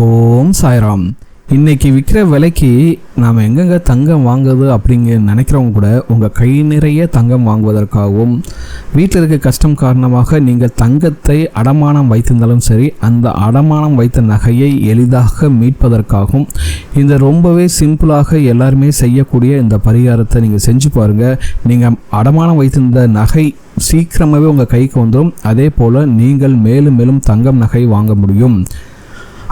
ஓம் சாய்ராம். இன்னைக்கு விற்கிற விலைக்கு நாம் எங்கெங்கே தங்கம் வாங்குறது அப்படிங்க நினைக்கிறவங்க கூட உங்கள் கை நிறைய தங்கம் வாங்குவதற்காகவும் வீட்டில் இருக்க கஷ்டம் காரணமாக நீங்கள் தங்கத்தை அடமானம் வைத்திருந்தாலும் சரி, அந்த அடமானம் வைத்த நகையை எளிதாக மீட்பதற்காகவும் இந்த ரொம்பவே சிம்பிளாக எல்லாருமே செய்யக்கூடிய இந்த பரிகாரத்தை நீங்கள் செஞ்சு பாருங்கள். நீங்கள் அடமானம் வைத்திருந்த நகை சீக்கிரமாகவே உங்கள் கைக்கு வந்துடும். அதே போல் நீங்கள் மேலும் மேலும் தங்கம் நகை வாங்க முடியும்.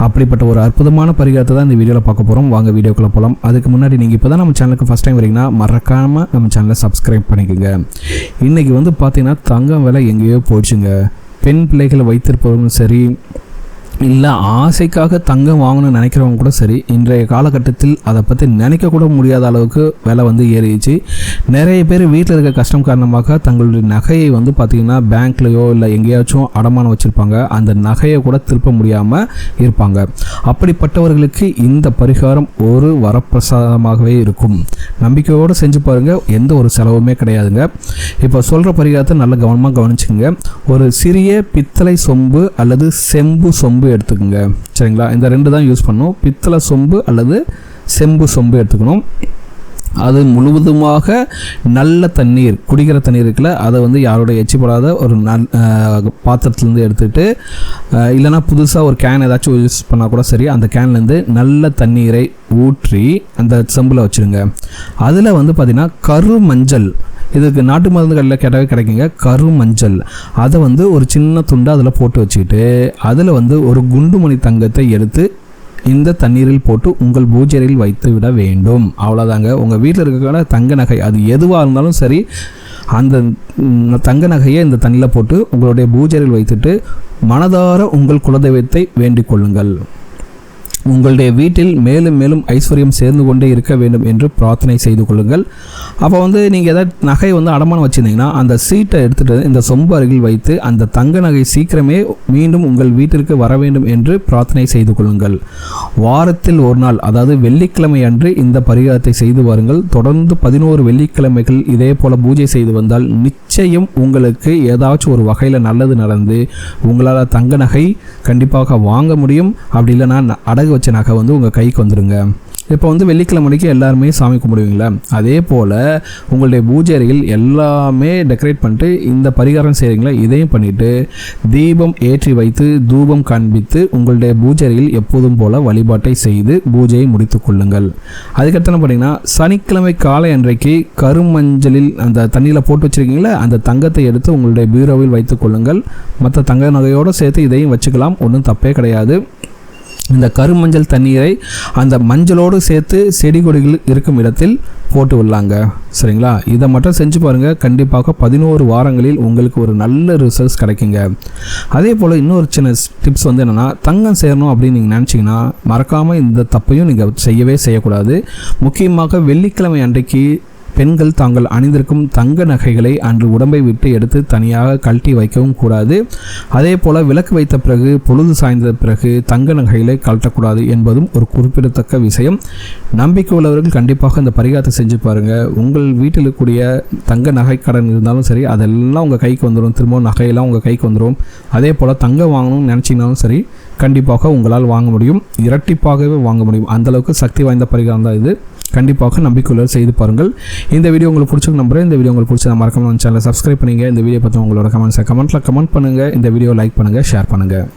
அப்படிப்பட்ட ஒரு அற்புதமான பரிகாரத்தை தான் இந்த வீடியோவில் பார்க்க போகிறோம். வாங்க வீடியோக்குள்ளே போகலாம். அதுக்கு முன்னாடி நீங்கள் இப்போ தான் நம்ம சேனலுக்கு ஃபஸ்ட் டைம் வரீங்கன்னா மறக்காமல் நம்ம சேனலை சப்ஸ்கிரைப் பண்ணிக்கோங்க. இன்றைக்கி பார்த்தீங்கன்னா தங்கம் விலை எங்கேயோ போச்சுங்க. பெண் பிள்ளைகளை வைத்திருப்பவங்களும் சரி, இல்லை ஆசைக்காக தங்கம் வாங்கணும்னு நினைக்கிறவங்க கூட சரி, இன்றைய காலகட்டத்தில் அதை பற்றி நினைக்கக்கூட முடியாத அளவுக்கு விலை ஏறிடுச்சு. நிறைய பேர் வீட்டில் இருக்க கஷ்டம் காரணமாக தங்களுடைய நகையை பார்த்திங்கன்னா பேங்க்லேயோ இல்லை எங்கேயாச்சும் அடமானம் வச்சுருப்பாங்க. அந்த நகையை கூட திருப்ப முடியாமல் இருப்பாங்க. அப்படிப்பட்டவர்களுக்கு இந்த பரிகாரம் ஒரு வரப்பிரசாதமாகவே இருக்கும். நம்பிக்கையோடு செஞ்சு பாருங்கள். எந்த ஒரு செலவுமே கிடையாதுங்க. இப்போ சொல்கிற பரிகாரத்தை நல்ல கவனமாக கவனிச்சுங்க. ஒரு சிறிய பித்தளை சொம்பு அல்லது செம்பு சொம்பு எடுத்துக்கோங்க. சரிங்களா? இந்த ரெண்டு தான் யூஸ் பண்ணணும். பித்தளை சொம்பு அல்லது செம்பு சொம்பு எடுத்துக்கணும். அது முழுவதுமாக நல்ல தண்ணீர், குடிக்கிற தண்ணீர் இருக்குல்ல, அதை யாரோட எச்சிப்படாத ஒரு பாத்திரத்துலேருந்து எடுத்துகிட்டு, இல்லைனா புதுசாக ஒரு கேன் ஏதாச்சும் யூஸ் பண்ணால் கூட சரி, அந்த கேன்லேருந்து நல்ல தண்ணீரை ஊற்றி அந்த செம்பில் வச்சுருங்க. அதில் பார்த்திங்கன்னா கரு மஞ்சள், இதுக்கு நாட்டு மருந்துகளில் கேட்டாவே கிடைக்குங்க. கரு மஞ்சள் அதை ஒரு சின்ன துண்டை அதில் போட்டு வச்சுக்கிட்டு, அதில் ஒரு குண்டுமணி தங்கத்தை எடுத்து இந்த தண்ணீரில் போட்டு உங்கள் பூஜையில் வைத்து விட வேண்டும். அவ்வளோதாங்க. உங்கள் வீட்டில் இருக்கிற தங்க நகை அது எதுவாக இருந்தாலும் சரி, அந்த தங்க நகையை இந்த தண்ணியில் போட்டு உங்களுடைய பூஜையில் வைத்துட்டு மனதார உங்கள் குலதெய்வத்தை வேண்டிக் கொள்ளுங்கள். உங்களுடைய வீட்டில் மேலும் மேலும் ஐஸ்வர்யம் சேர்ந்து கொண்டே இருக்க வேண்டும் என்று பிரார்த்தனை செய்து கொள்ளுங்கள். அப்போ நீங்கள் ஏதாவது நகை அடமானம் வச்சுருந்தீங்கன்னா அந்த சீட்டை எடுத்துகிட்டு இந்த சொம்பு அருகில் வைத்து அந்த தங்க நகை சீக்கிரமே மீண்டும் உங்கள் வீட்டிற்கு வர வேண்டும் என்று பிரார்த்தனை செய்து கொள்ளுங்கள். வாரத்தில் ஒரு நாள், அதாவது வெள்ளிக்கிழமை அன்று இந்த பரிகாரத்தை செய்து வாருங்கள். தொடர்ந்து 11 வெள்ளிக்கிழமைகள் இதே போல் பூஜை செய்து வந்தால் நிச்சயம் உங்களுக்கு ஏதாச்சும் ஒரு வகையில் நல்லது நடந்து உங்களால் தங்க நகை கண்டிப்பாக வாங்க முடியும். அப்படி இல்லைன்னா அடகு வச்ச நகை உங்கள் கைக்கு வந்துடுங்க. இப்போ வெள்ளிக்கிழமைக்கு எல்லாருமே சாமி கும்பிடுவீங்களா? அதே போல் உங்களுடைய பூஜை அறையில் எல்லாமே டெக்கரேட் பண்ணிட்டு இந்த பரிகாரம் செய்கிறீங்களா, இதையும் பண்ணிவிட்டு தீபம் ஏற்றி வைத்து தூபம் காண்பித்து உங்களுடைய பூஜை அறையில் எப்போதும் போல் வழிபாட்டை செய்து பூஜையை முடித்து கொள்ளுங்கள். அதுக்கடுத்து என்ன பண்ணிங்கன்னா, சனிக்கிழமை காலை அன்றைக்கு கருமஞ்சளில் அந்த தண்ணியில் போட்டு வச்சுருக்கீங்களா, அந்த தங்கத்தை எடுத்து உங்களுடைய பீரோவில் வைத்து கொள்ளுங்கள். மற்ற தங்க நகையோடு சேர்த்து இதையும் வச்சுக்கலாம், ஒன்றும் தப்பே கிடையாது. இந்த கருமஞ்சள் தண்ணீரை அந்த மஞ்சளோடு சேர்த்து செடி கொடிகள் இருக்கும் இடத்தில் போட்டு விடலாங்க. சரிங்களா? இதை மட்டும் செஞ்சு பாருங்கள். கண்டிப்பாக 11 வாரங்களில் உங்களுக்கு ஒரு நல்ல ரிசல்ட்ஸ் கிடைக்குங்க. அதே போல் இன்னொரு சின்ன டிப்ஸ் என்னென்னா, தங்கம் சேரணும் அப்படின்னு நீங்கள் நினச்சிங்கன்னா மறக்காமல் இந்த தப்பையும் நீங்கள் செய்யக்கூடாது. முக்கியமாக வெள்ளிக்கிழமை அன்றைக்கு பெண்கள் தாங்கள் அணிந்திருக்கும் தங்க நகைகளை அன்று உடம்பை விட்டு எடுத்து தனியாக கழட்டி வைக்கவும் கூடாது. அதே போல் விளக்கு வைத்த பிறகு பொழுது சாய்ந்த பிறகு தங்க நகைகளை கழட்டக்கூடாது என்பதும் ஒரு குறிப்பிடத்தக்க விஷயம். நம்பிக்கை உள்ளவர்கள் கண்டிப்பாக இந்த பரிகாரத்தை செஞ்சு பாருங்கள். உங்கள் வீட்டில் இருக்கக்கூடிய தங்க நகை கடன் இருந்தாலும் சரி, அதெல்லாம் உங்கள் கைக்கு வந்துடும். திரும்பவும் நகையெல்லாம் உங்கள் கைக்கு வந்துடும். அதே போல் தங்கம் வாங்கணும்னு நினச்சிங்கனாலும் சரி, கண்டிப்பாக உங்களால் வாங்க முடியும். இரட்டிப்பாகவே வாங்க முடியும். அந்தளவுக்கு சக்தி வாய்ந்த பரிகாரம் தான் இது. கண்டிப்பாக நம்பிக்கையுள்ள செய்து பாருங்கள். இந்த வீடியோ உங்களுக்கு பிடிச்சிருக்கு நம்புறேன். இந்த வீடியோ உங்களுக்கு பிடிச்சா மறக்காம சேனலை சப்ஸ்கிரைப் பண்ணுங்கள். இந்த வீடியோ பற்றி உங்களோட கமெண்ட்ஸை கமெண்ட்டில் கமெண்ட் பண்ணுங்கள். இந்த வீடியோ லைக் பண்ணுங்கள், ஷேர் பண்ணுங்கள்.